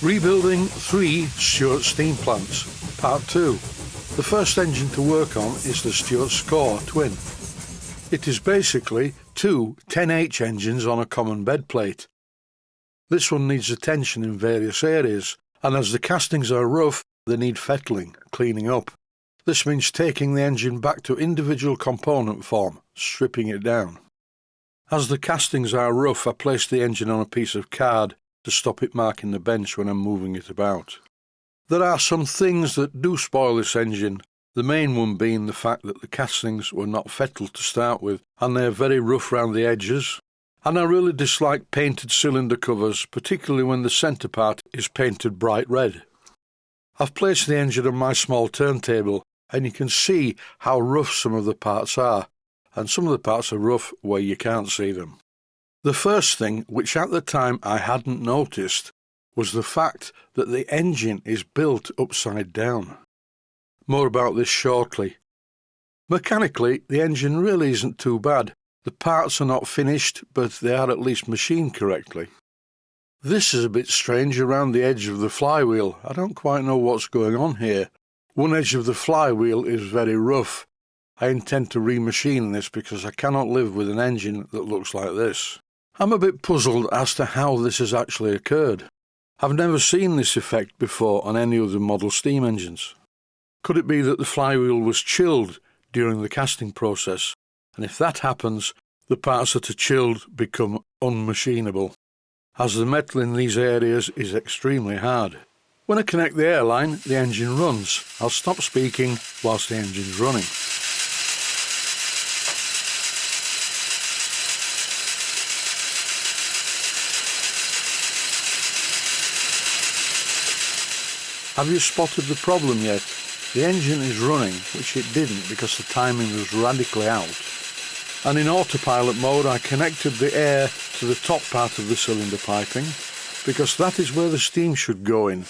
Rebuilding 3 Stuart steam plants, Part 2. The first engine to work on is the Stuart Score Twin. It is basically two 10H engines on a common bed plate. This one needs attention in various areas, and as the castings are rough, they need fettling, cleaning up. This means taking the engine back to individual component form, stripping it down. As the castings are rough, I place the engine on a piece of card to stop it marking the bench when I'm moving it about. There are some things that do spoil this engine, the main one being the fact that the castings were not fettled to start with, and they are very rough round the edges. And I really dislike painted cylinder covers, particularly when the centre part is painted bright red. I've placed the engine on my small turntable, and you can see how rough some of the parts are, and some of the parts are rough where you can't see them. The first thing, which at the time I hadn't noticed, was the fact that the engine is built upside down. More about this shortly. Mechanically, the engine really isn't too bad. The parts are not finished, but they are at least machined correctly. This is a bit strange around the edge of the flywheel. I don't quite know what's going on here. One edge of the flywheel is very rough. I intend to remachine this because I cannot live with an engine that looks like this. I'm a bit puzzled as to how this has actually occurred. I've never seen this effect before on any other model steam engines. Could it be that the flywheel was chilled during the casting process, and if that happens, the parts that are chilled become unmachinable, as the metal in these areas is extremely hard. When I connect the airline, the engine runs. I'll stop speaking whilst the engine's running. Have you spotted the problem yet? The engine is running, which it didn't because the timing was radically out. And in autopilot mode I connected the air to the top part of the cylinder piping, because that is where the steam should go in.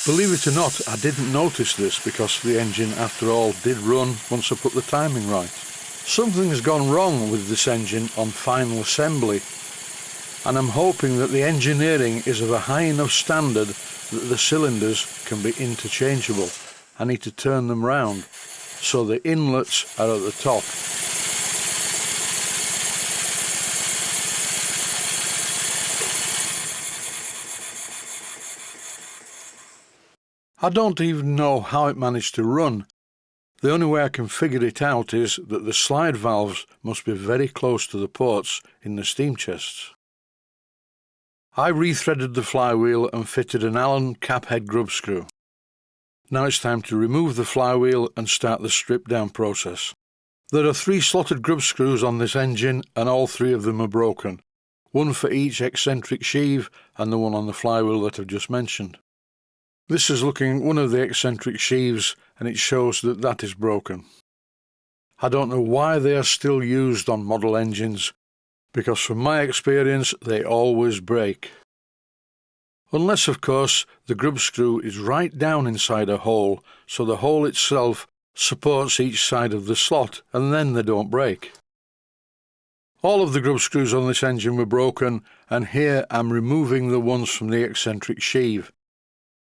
Believe it or not, I didn't notice this because the engine, after all, did run once I put the timing right. Something has gone wrong with this engine on final assembly, and I'm hoping that the engineering is of a high enough standard that the cylinders can be interchangeable. I need to turn them round so the inlets are at the top. I don't even know how it managed to run. The only way I can figure it out is that the slide valves must be very close to the ports in the steam chests. I rethreaded the flywheel and fitted an Allen cap head grub screw. Now it's time to remove the flywheel and start the strip down process. There are 3 slotted grub screws on this engine and all 3 of them are broken. One for each eccentric sheave and the one on the flywheel that I've just mentioned. This is looking at one of the eccentric sheaves and it shows that that is broken. I don't know why they are still used on model engines, because from my experience they always break. Unless, of course, the grub screw is right down inside a hole, so the hole itself supports each side of the slot, and then they don't break. All of the grub screws on this engine were broken, and here I'm removing the ones from the eccentric sheave.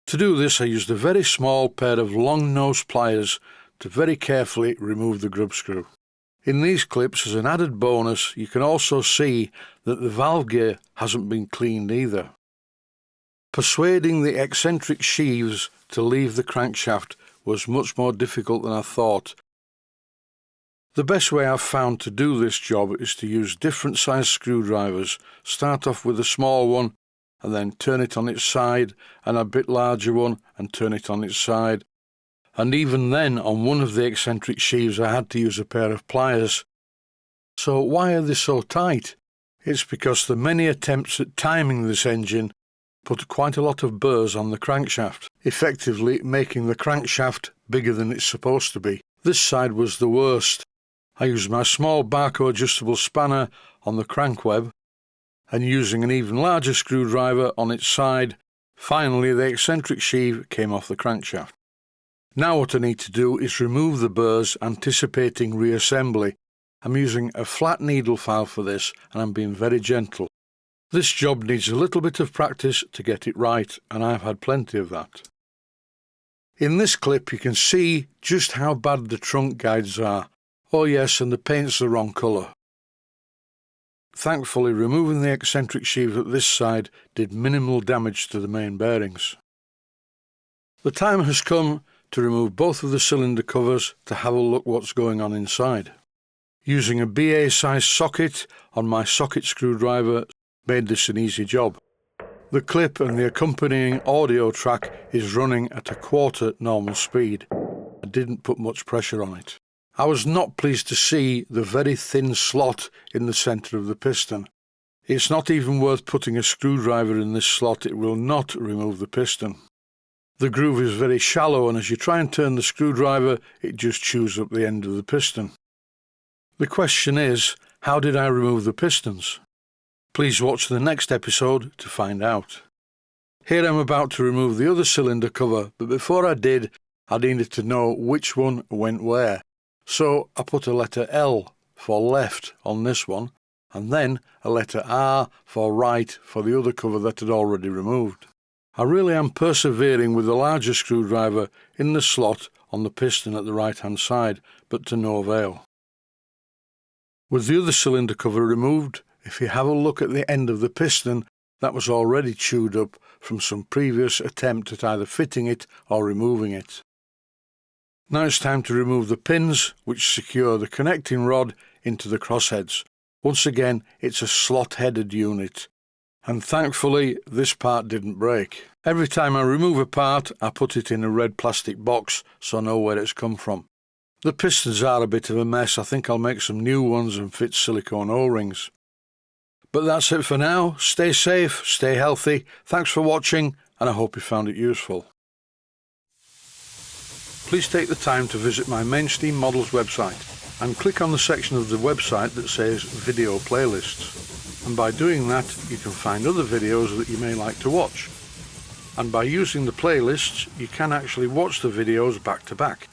To do this, I used a very small pair of long-nosed pliers to very carefully remove the grub screw. In these clips, as an added bonus, you can also see that the valve gear hasn't been cleaned either. Persuading the eccentric sheaves to leave the crankshaft was much more difficult than I thought. The best way I've found to do this job is to use different sized screwdrivers. Start off with a small one and then turn it on its side, and a bit larger one and turn it on its side. And even then, on one of the eccentric sheaves I had to use a pair of pliers. So why are they so tight? It's because the many attempts at timing this engine put quite a lot of burrs on the crankshaft, effectively making the crankshaft bigger than it's supposed to be. This side was the worst. I used my small Barco adjustable spanner on the crank web, and using an even larger screwdriver on its side, finally the eccentric sheave came off the crankshaft. Now what I need to do is remove the burrs, anticipating reassembly. I'm using a flat needle file for this, and I'm being very gentle. This job needs a little bit of practice to get it right, and I've had plenty of that. In this clip you can see just how bad the trunk guides are. Oh yes, and the paint's the wrong colour. Thankfully, removing the eccentric sheave at this side did minimal damage to the main bearings. The time has come to remove both of the cylinder covers to have a look what's going on inside. Using a BA size socket on my socket screwdriver made this an easy job. The clip and the accompanying audio track is running at a quarter normal speed. I didn't put much pressure on it. I was not pleased to see the very thin slot in the centre of the piston. It's not even worth putting a screwdriver in this slot, it will not remove the piston. The groove is very shallow, and as you try and turn the screwdriver, it just chews up the end of the piston. The question is, how did I remove the pistons? Please watch the next episode to find out. Here I'm about to remove the other cylinder cover, but before I did, I needed to know which one went where. So I put a letter L for left on this one, and then a letter R for right for the other cover that had already removed. I really am persevering with the larger screwdriver in the slot on the piston at the right hand side, but to no avail. With the other cylinder cover removed, if you have a look at the end of the piston, that was already chewed up from some previous attempt at either fitting it or removing it. Now it's time to remove the pins which secure the connecting rod into the crossheads. Once again, it's a slot-headed unit, and thankfully this part didn't break. Every time I remove a part, I put it in a red plastic box so I know where it's come from. The pistons are a bit of a mess. I think I'll make some new ones and fit silicone O-rings. But that's it for now. Stay safe, stay healthy. Thanks for watching, and I hope you found it useful. Please take the time to visit my Mainsteam Models website and click on the section of the website that says Video Playlists. And by doing that, you can find other videos that you may like to watch. And by using the playlists, you can actually watch the videos back to back.